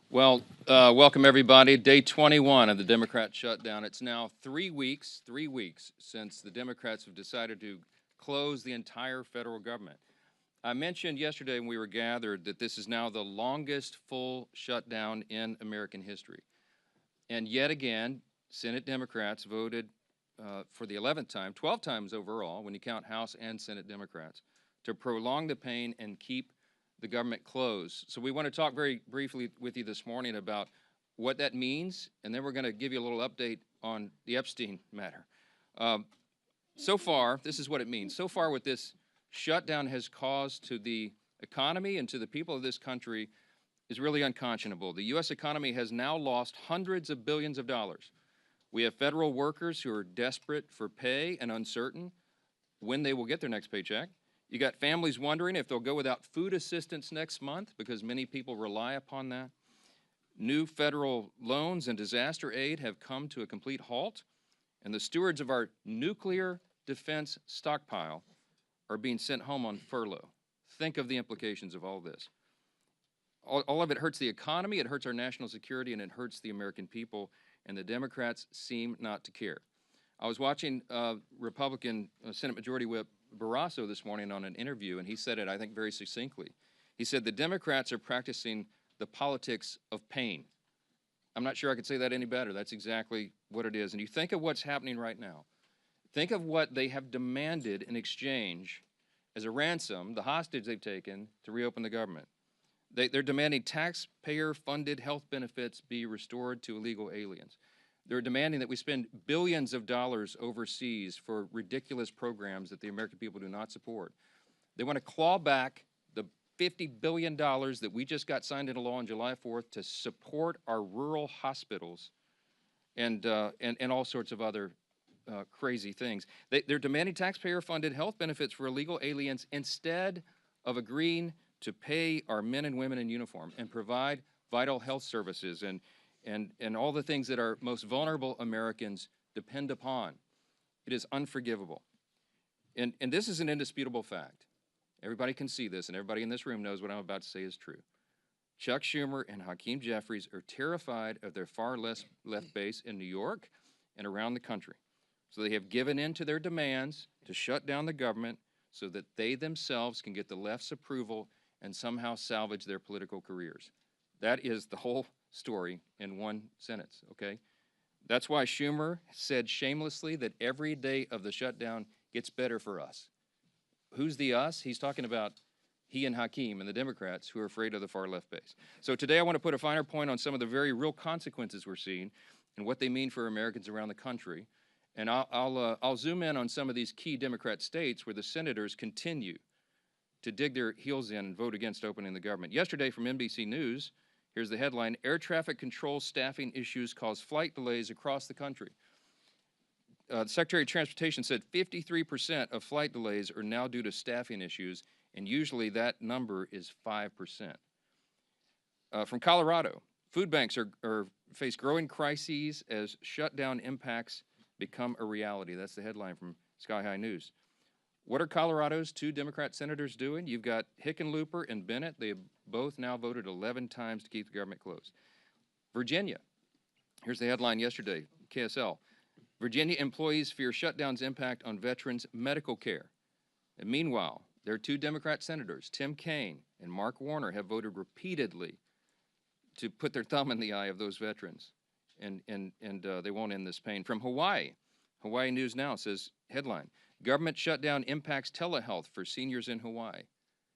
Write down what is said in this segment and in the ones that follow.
Welcome everybody. Day 21 of the Democrat shutdown. It's now 3 weeks, since the Democrats have decided to close the entire federal government. I mentioned yesterday when we were gathered that this is now the longest full shutdown in American history. And yet again, Senate Democrats voted for the 11th time, 12 times overall, when you count House and Senate Democrats, to prolong the pain and keep the government closed. So we want to talk very briefly with you this morning about what that means, and then we're going to give you a little update on the Epstein matter. So far, this is what it means. So far, what this shutdown has caused to the economy and to the people of this country is really unconscionable. The U.S. economy has now lost hundreds of billions of dollars. We have federal workers who are desperate for pay and uncertain when they will get their next paycheck. You got families wondering if they'll go without food assistance next month because many people rely upon that. New federal loans and disaster aid have come to a complete halt, and the stewards of our nuclear defense stockpile are being sent home on furlough. Think of the implications of all this. All of it hurts the economy, it hurts our national security, and it hurts the American people, and the Democrats seem not to care. I was watching Republican Senate Majority Whip Barrasso this morning on an interview, and he said it, I think, very succinctly. He said the Democrats are practicing the politics of pain. I'm not sure I could say that any better. That's exactly what it is. And you think of what's happening right now. Think of what they have demanded in exchange as a ransom, the hostage they've taken to reopen the government. They're demanding taxpayer-funded health benefits be restored to illegal aliens. They're demanding that we spend billions of dollars overseas for ridiculous programs that the American people do not support. They want to claw back the $50 billion that we just got signed into law on July 4th to support our rural hospitals and all sorts of other crazy things. They're demanding taxpayer-funded health benefits for illegal aliens instead of agreeing to pay our men and women in uniform and provide vital health services and all the things that our most vulnerable Americans depend upon. It is unforgivable. And this is an indisputable fact. Everybody can see this, and everybody in this room knows what I'm about to say is true. Chuck Schumer and Hakeem Jeffries are terrified of their far left base in New York and around the country. So they have given in to their demands to shut down the government so that they themselves can get the left's approval and somehow salvage their political careers. That is the whole story in one sentence, okay? That's why Schumer said shamelessly that every day of the shutdown gets better for us. Who's the us? He's talking about he and Hakeem and the Democrats who are afraid of the far left base. So today I want to put a finer point on some of the very real consequences we're seeing and what they mean for Americans around the country. And I'll zoom in on some of these key Democrat states where the senators continue to dig their heels in and vote against opening the government. Yesterday from NBC News, here's the headline: air traffic control staffing issues cause flight delays across the country. The Secretary of Transportation said 53% of flight delays are now due to staffing issues, and usually that number is 5%. From Colorado, food banks face growing crises as shutdown impacts become a reality. That's the headline from Sky High News. What are Colorado's two Democrat senators doing? You've got Hickenlooper and Bennett. They have both now voted 11 times to keep the government closed. Virginia, here's the headline yesterday, KSL. Virginia employees fear shutdown's impact on veterans' medical care. And meanwhile, their two Democrat senators, Tim Kaine and Mark Warner, have voted repeatedly to put their thumb in the eye of those veterans, and they won't end this pain. From Hawaii, Hawaii News Now says, headline, government shutdown impacts telehealth for seniors in Hawaii.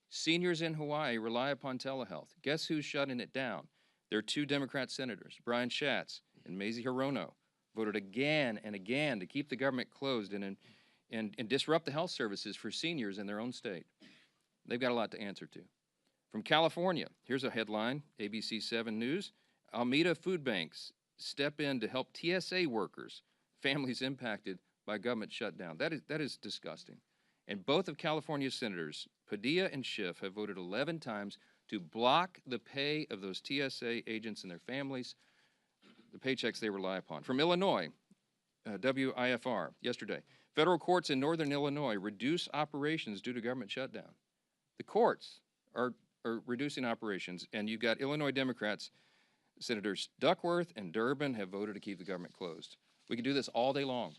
Seniors in Hawaii rely upon telehealth. Guess who's shutting it down? Their two Democrat senators, Brian Schatz and Mazie Hirono, voted again and again to keep the government closed and disrupt the health services for seniors in their own state. They've got a lot to answer to. From California, here's a headline, ABC 7 News. Alameda food banks step in to help TSA workers, families impacted by government shutdown. That is disgusting. And both of California's senators, Padilla and Schiff, have voted 11 times to block the pay of those TSA agents and their families, the paychecks they rely upon. From Illinois, WIFR, yesterday, federal courts in northern Illinois reduce operations due to government shutdown. The courts are reducing operations, and you've got Illinois Democrats Senators Duckworth and Durbin have voted to keep the government closed. We can do this all day long.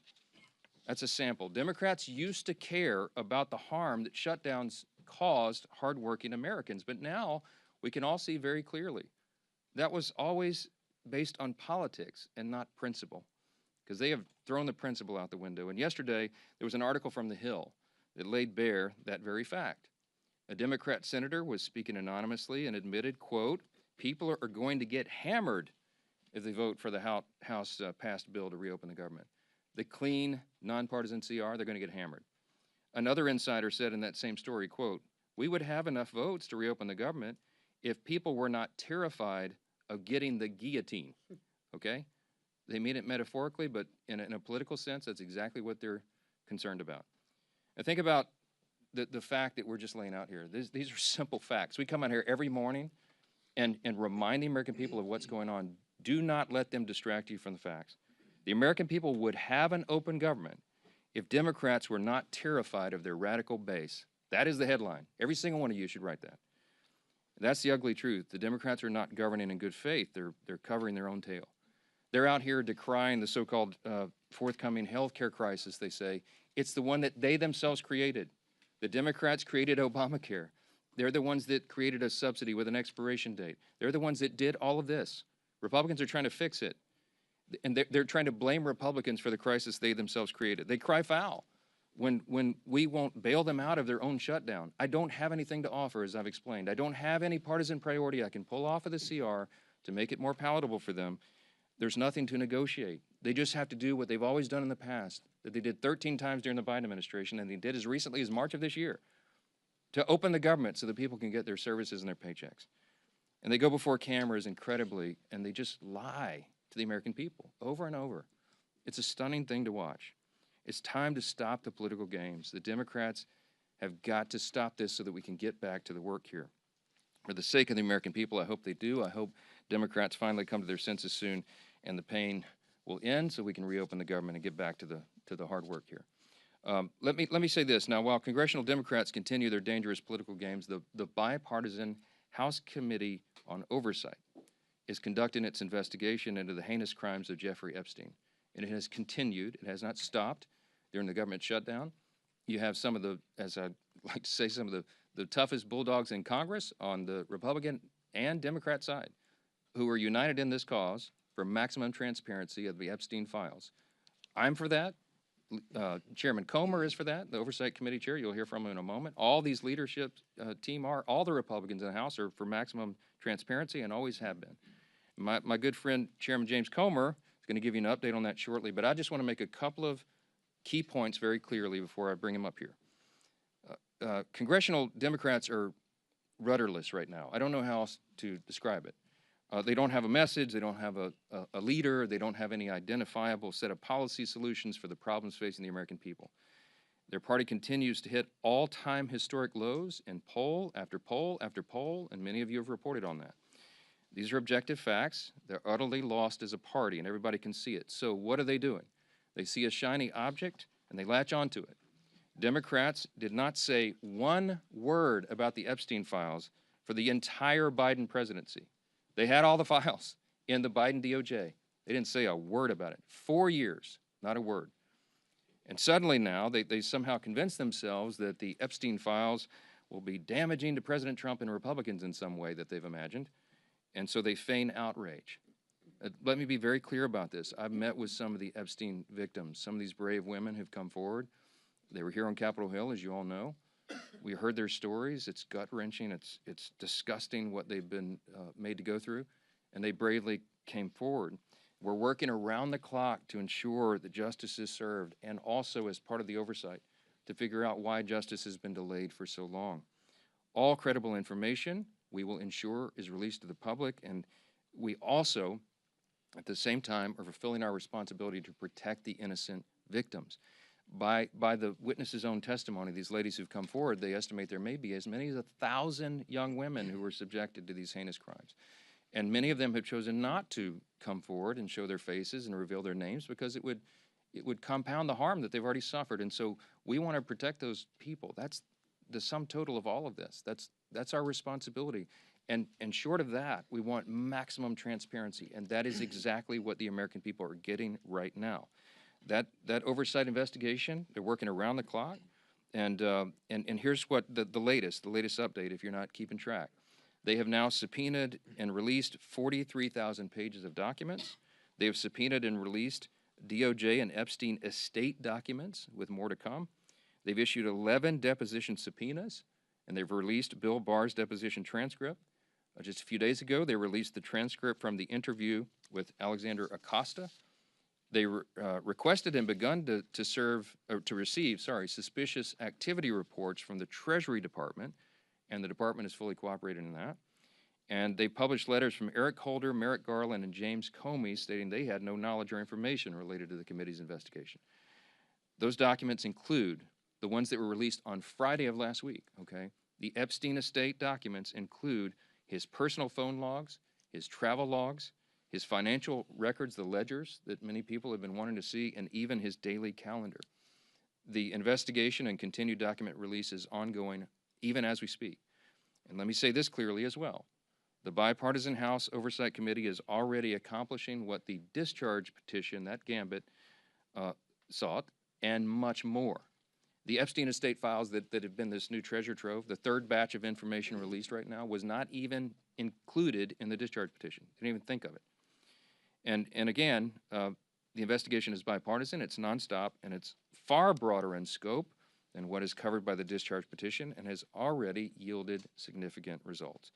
That's a sample. Democrats used to care about the harm that shutdowns caused hardworking Americans, but now we can all see very clearly that was always based on politics and not principle, because they have thrown the principle out the window. And yesterday, there was an article from The Hill that laid bare that very fact. A Democrat senator was speaking anonymously and admitted, quote, people are going to get hammered if they vote for the House passed bill to reopen the government. The clean, nonpartisan CR, they're going to get hammered. Another insider said in that same story, quote, we would have enough votes to reopen the government if people were not terrified of getting the guillotine, okay? They mean it metaphorically, but in a political sense, that's exactly what they're concerned about. And think about the fact that we're just laying out here. These are simple facts. We come out here every morning and remind the American people of what's going on. Do not let them distract you from the facts. The American people would have an open government if Democrats were not terrified of their radical base. That is the headline. Every single one of you should write that. That's the ugly truth. The Democrats are not governing in good faith. They're covering their own tail. They're out here decrying the so-called forthcoming health care crisis, they say. It's the one that they themselves created. The Democrats created Obamacare. They're the ones that created a subsidy with an expiration date. They're the ones that did all of this. Republicans are trying to fix it. And they're trying to blame Republicans for the crisis they themselves created. They cry foul when we won't bail them out of their own shutdown. I don't have anything to offer, as I've explained. I don't have any partisan priority I can pull off of the CR to make it more palatable for them. There's nothing to negotiate. They just have to do what they've always done in the past, that they did 13 times during the Biden administration, and they did as recently as March of this year, to open the government so that people can get their services and their paychecks. And they go before cameras incredibly, and they just lie to the American people over and over. It's a stunning thing to watch. It's time to stop the political games. The Democrats have got to stop this so that we can get back to the work here. For the sake of the American people, I hope they do. I hope Democrats finally come to their senses soon and the pain will end so we can reopen the government and get back to the hard work here. Let me say this. Now, while congressional Democrats continue their dangerous political games, the bipartisan House Committee on Oversight is conducting its investigation into the heinous crimes of Jeffrey Epstein. And it has continued. It has not stopped during the government shutdown. You have some of the, as I like to say, some of the toughest bulldogs in Congress on the Republican and Democrat side who are united in this cause for maximum transparency of the Epstein files. I'm for that. Chairman Comer is for that, the Oversight Committee chair. You'll hear from him in a moment. All these leadership team are, all the Republicans in the House are for maximum transparency and always have been. My good friend, Chairman James Comer, is going to give you an update on that shortly, but I just want to make a couple of key points very clearly before I bring him up here. Congressional Democrats are rudderless right now. I don't know how else to describe it. They don't have a message, they don't have a leader, they don't have any identifiable set of policy solutions for the problems facing the American people. Their party continues to hit all-time historic lows in poll after poll after poll, and many of you have reported on that. These are objective facts. They're utterly lost as a party, and everybody can see it. So what are they doing? They see a shiny object, and they latch onto it. Democrats did not say one word about the Epstein files for the entire Biden presidency. They had all the files in the Biden DOJ. They didn't say a word about it. 4 years, not a word. And suddenly now, they somehow convinced themselves that the Epstein files will be damaging to President Trump and Republicans in some way that they've imagined. And so they feign outrage. Let me be very clear about this. I've met with some of the Epstein victims, some of these brave women who've come forward. They were here on Capitol Hill, as you all know. We heard their stories. It's gut-wrenching. It's disgusting what they've been made to go through, and they bravely came forward. We're working around the clock to ensure that justice is served, and also as part of the oversight to figure out why justice has been delayed for so long. All credible information we will ensure is released to the public, and we also, at the same time, are fulfilling our responsibility to protect the innocent victims. By the witnesses' own testimony, these ladies who've come forward, they estimate there may be as many as 1,000 young women who were subjected to these heinous crimes. And many of them have chosen not to come forward and show their faces and reveal their names because it would compound the harm that they've already suffered. And so we want to protect those people. That's the sum total of all of this. That's our responsibility. And short of that, we want maximum transparency, and that is exactly what the American people are getting right now. That oversight investigation, they're working around the clock, and here's what the latest update, if you're not keeping track. They have now subpoenaed and released 43,000 pages of documents. They have subpoenaed and released DOJ and Epstein estate documents, with more to come. They've issued 11 deposition subpoenas, and they've released Bill Barr's deposition transcript. Just a few days ago, they released the transcript from the interview with Alexander Acosta. They requested and begun to receive suspicious activity reports from the Treasury Department, and the department is fully cooperating in that. And they published letters from Eric Holder, Merrick Garland, and James Comey stating they had no knowledge or information related to the committee's investigation. Those documents include the ones that were released on Friday of last week, okay? The Epstein estate documents include his personal phone logs, his travel logs, his financial records, the ledgers that many people have been wanting to see, and even his daily calendar. The investigation and continued document release is ongoing even as we speak. And let me say this clearly as well. The Bipartisan House Oversight Committee is already accomplishing what the discharge petition, that gambit, sought, and much more. The Epstein estate files that have been this new treasure trove, the third batch of information released right now, was not even included in the discharge petition. Didn't even think of it. And again, the investigation is bipartisan, it's nonstop, and it's far broader in scope than what is covered by the discharge petition, and has already yielded significant results.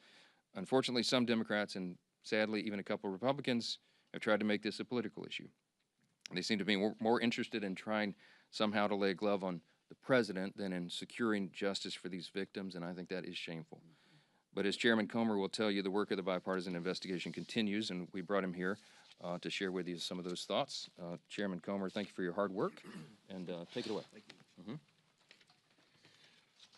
Unfortunately, some Democrats, and sadly even a couple of Republicans, have tried to make this a political issue. They seem to be more interested in trying somehow to lay a glove on the president than in securing justice for these victims, and I think that is shameful. But as Chairman Comer will tell you, the work of the bipartisan investigation continues, and we brought him here to share with you some of those thoughts. Chairman Comer, thank you for your hard work, and take it away. Thank you.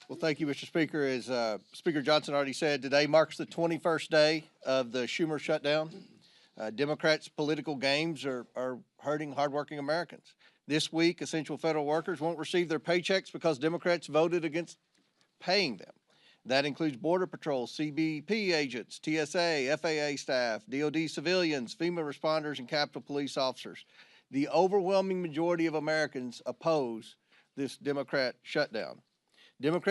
Well, thank you, Mr. Speaker. As Speaker Johnson already said, today marks the 21st day of the Schumer shutdown. Democrats' political games are hurting hardworking Americans. This week, essential federal workers won't receive their paychecks because Democrats voted against paying them. That includes Border Patrol, CBP agents, TSA, FAA staff, DOD civilians, FEMA responders, and Capitol Police officers. The overwhelming majority of Americans oppose this Democrat shutdown. Democrats